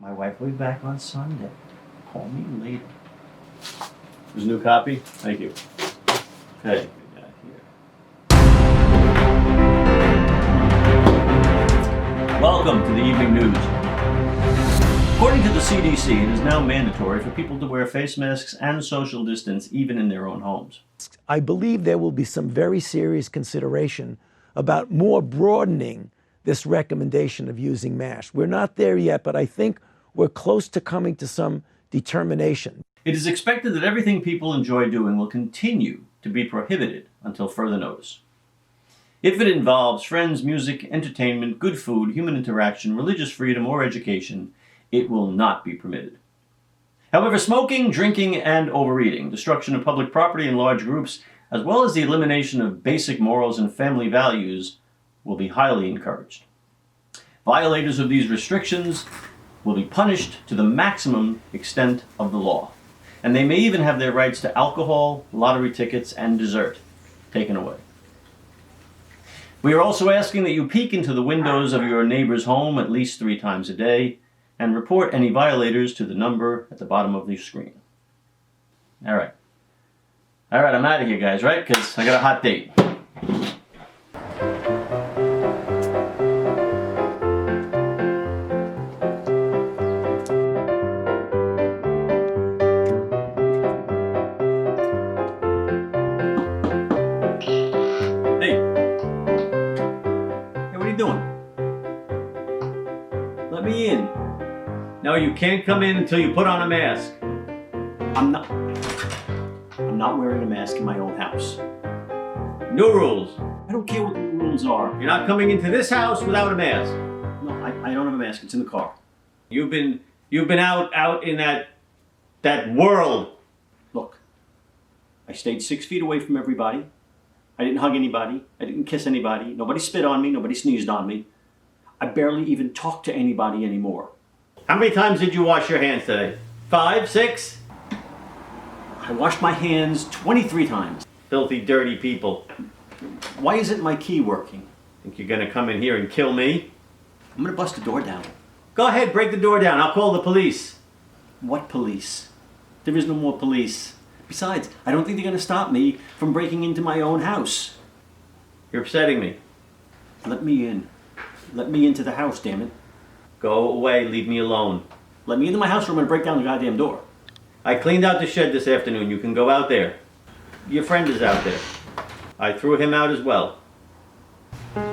My wife will be back on Sunday. Call me later. There's a new copy? Thank you. Okay, we got here. Welcome to the evening news. According to the CDC, it is now mandatory for people to wear face masks and social distance even in their own homes. I believe there will be some very serious consideration about more broadening this recommendation of using masks. We're not there yet, but I think we're close to coming to some determination. It is expected that everything people enjoy doing will continue to be prohibited until further notice. If it involves friends, music, entertainment, good food, human interaction, religious freedom, or education, it will not be permitted. However, smoking, drinking, and overeating, destruction of public property in large groups, as well as the elimination of basic morals and family values, will be highly encouraged. Violators of these restrictions will be punished to the maximum extent of the law, and they may even have their rights to alcohol, lottery tickets, and dessert taken away. We are also asking that you peek into the windows of your neighbor's home at least 3 times a day, and report any violators to the number at the bottom of the screen. All right, I'm out of here, guys, right? Because I got a hot date. Hey, what are you doing? Let me in. No, you can't come in until you put on a mask. I'm not wearing a mask in my own house. No rules. I don't care what the rules are. You're not coming into this house without a mask. No, I don't have a mask. It's in the car. You've been out in that world. Look, I stayed 6 feet away from everybody. I didn't hug anybody. I didn't kiss anybody. Nobody spit on me. Nobody sneezed on me. I barely even talk to anybody anymore. How many times did you wash your hands today? 5, 6? I washed my hands 23 times. Filthy, dirty people. Why isn't my key working? Think you're gonna come in here and kill me? I'm gonna bust the door down. Go ahead, break the door down. I'll call the police. What police? There is no more police. Besides, I don't think they're gonna stop me from breaking into my own house. You're upsetting me. Let me in. Let me into the house, damn it. Go away, leave me alone. Let me into my house or I'm gonna break down the goddamn door. I cleaned out the shed this afternoon. You can go out there. Your friend is out there. I threw him out as well. Can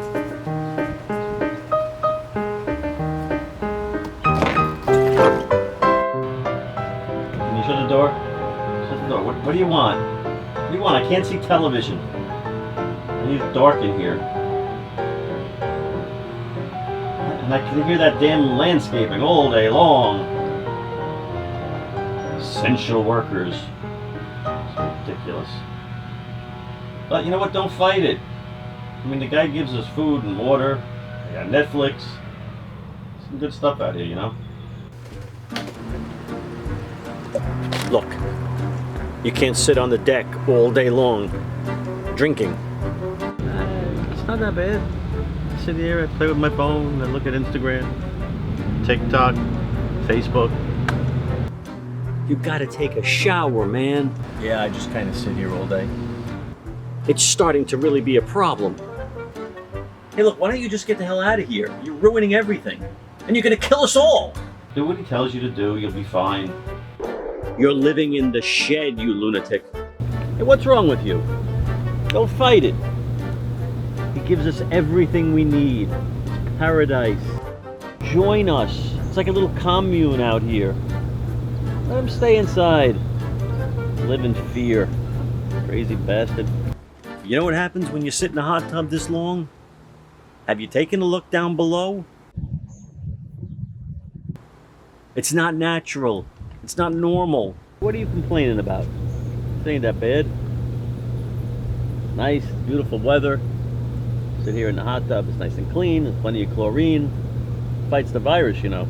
you shut the door? Shut the door. What do you want? What do you want? I can't see television. I need it dark in here. And I can hear that damn landscaping all day long. Essential workers. It's ridiculous. But you know what? Don't fight it. I mean, the guy gives us food and water. I got Netflix. Some good stuff out here, you know? Look, you can't sit on the deck all day long drinking. It's not that bad. I sit here, I play with my phone, I look at Instagram, TikTok, Facebook. You gotta take a shower, man. Yeah, I just kind of sit here all day. It's starting to really be a problem. Hey, look, why don't you just get the hell out of here? You're ruining everything. And you're gonna kill us all. Do what he tells you to do, you'll be fine. You're living in the shed, you lunatic. Hey, what's wrong with you? Go fight it. He gives us everything we need. It's paradise. Join us. It's like a little commune out here. Let him stay inside. Live in fear. Crazy bastard. You know what happens when you sit in a hot tub this long? Have you taken a look down below? It's not natural. It's not normal. What are you complaining about? It ain't that bad. Nice, beautiful weather. Sit here in the hot tub. It's nice and clean. There's plenty of chlorine. Fights the virus, you know.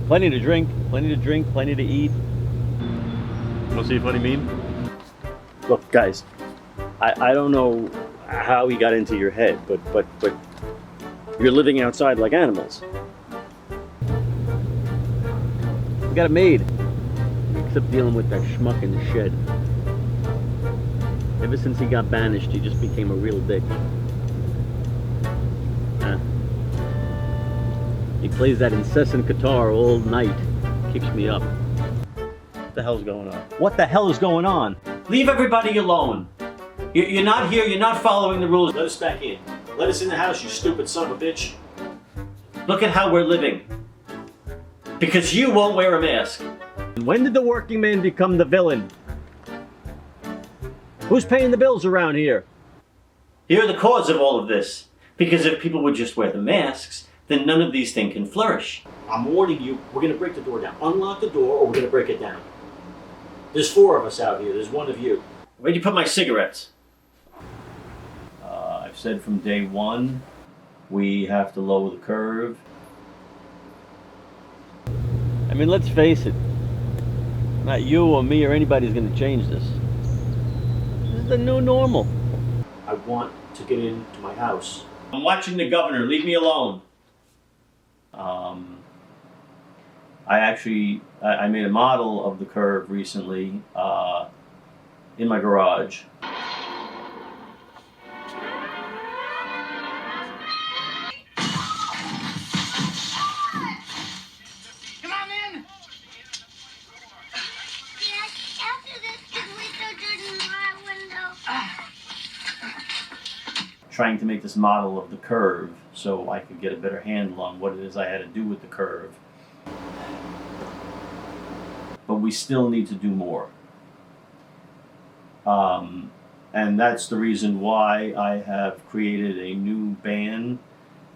Plenty to drink, plenty to eat. Want to see a funny meme? Look, guys, I don't know how he got into your head, but you're living outside like animals. I got it made. Except dealing with that schmuck in the shed. Ever since he got banished, he just became a real dick. He plays that incessant guitar all night. Keeps me up. What the hell's going on? What the hell is going on? Leave everybody alone. You're not here, you're not following the rules. Let us back in. Let us in the house, you stupid son of a bitch. Look at how we're living. Because you won't wear a mask. When did the working man become the villain? Who's paying the bills around here? You're the cause of all of this. Because if people would just wear the masks, then none of these things can flourish. I'm warning you, we're going to break the door down. Unlock the door or we're going to break it down. There's 4 of us out here. There's 1 of you. Where'd you put my cigarettes? I've said from day 1, we have to lower the curve. I mean, let's face it. Not you or me or anybody's going to change this. This is the new normal. I want to get into my house. I'm watching the governor. Leave me alone. I made a model of the curve recently in my garage. Come on in. Yes, after this, can we go through the window? Trying to make this model of the curve so I could get a better handle on what it is I had to do with the curve. But we still need to do more. And that's the reason why I have created a new ban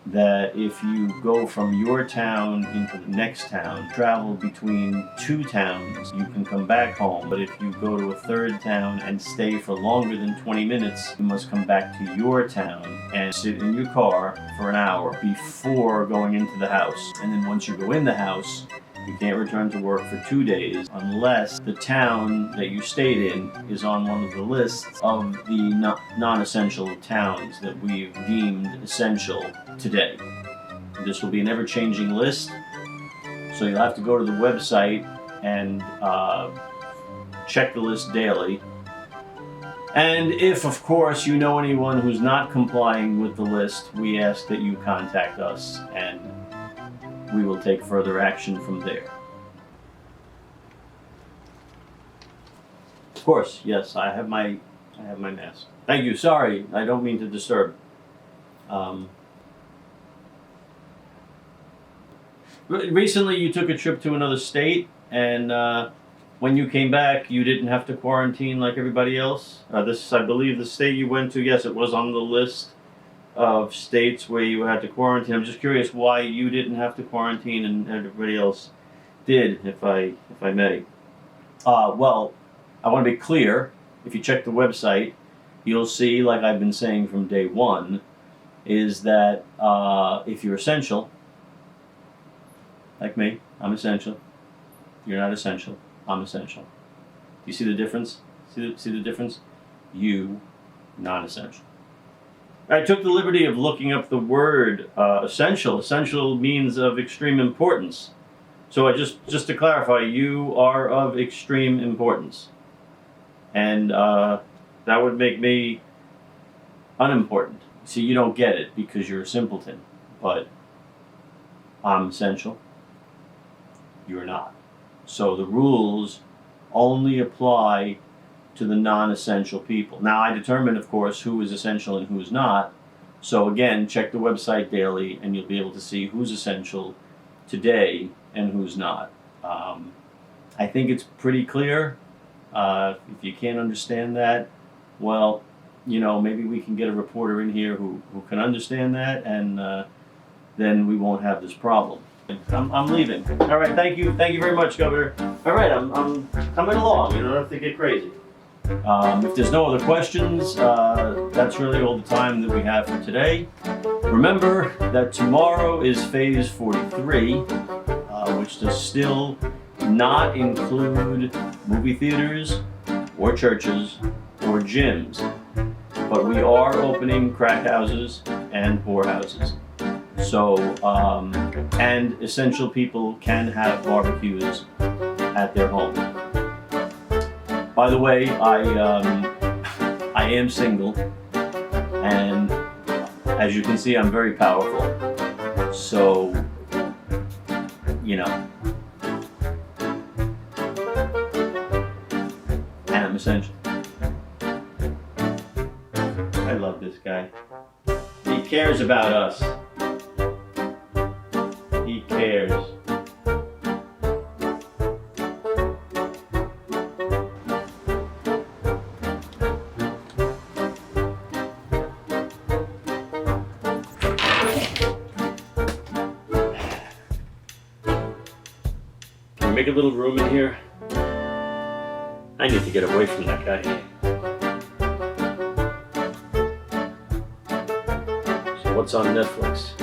that if you go from your town into the next town, travel between 2 towns, you can come back home. But if you go to a 3rd town and stay for longer than 20 minutes, you must come back to your town and sit in your car for an hour before going into the house. And then once you go in the house, you can't return to work for 2 days unless the town that you stayed in is on one of the lists of the non-essential towns that we've deemed essential today. This will be an ever-changing list, so you'll have to go to the website and check the list daily. And if, of course, you know anyone who's not complying with the list, we ask that you contact us and we will take further action from there. Of course, yes, I have my mask. Thank you. Sorry, I don't mean to disturb. Recently, you took a trip to another state, and when you came back, you didn't have to quarantine like everybody else. This, I believe, the state you went to. Yes, it was on the list of states where you had to quarantine. I'm just curious why you didn't have to quarantine and everybody else did, if I may. Well, I want to be clear. If you check the website, you'll see, like I've been saying from day 1, is that if you're essential, like me, I'm essential. You're not essential. I'm essential. You see the difference? See the difference? You, non-essential. I took the liberty of looking up the word essential. Essential means of extreme importance. So just to clarify, you are of extreme importance. And that would make me unimportant. See, you don't get it because you're a simpleton. But I'm essential. You're not. So the rules only apply to the non-essential people. Now, I determine, of course, who is essential and who is not. So again, check the website daily and you'll be able to see who's essential today and who's not. I think it's pretty clear. If you can't understand that, well, you know, maybe we can get a reporter in here who can understand that, and then we won't have this problem. I'm leaving. All right, thank you very much, Governor. All right, I'm coming along. You don't have to get crazy. If there's no other questions, that's really all the time that we have for today. Remember that tomorrow is phase 43, which does still not include movie theaters or churches or gyms, but we are opening crack houses and poorhouses. So and essential people can have barbecues at their home. By the way, I am single, and as you can see, I'm very powerful. So, you know, and I'm essential. I love this guy. He cares about us. He cares. Can we make a little room in here? I need to get away from that guy. So what's on Netflix?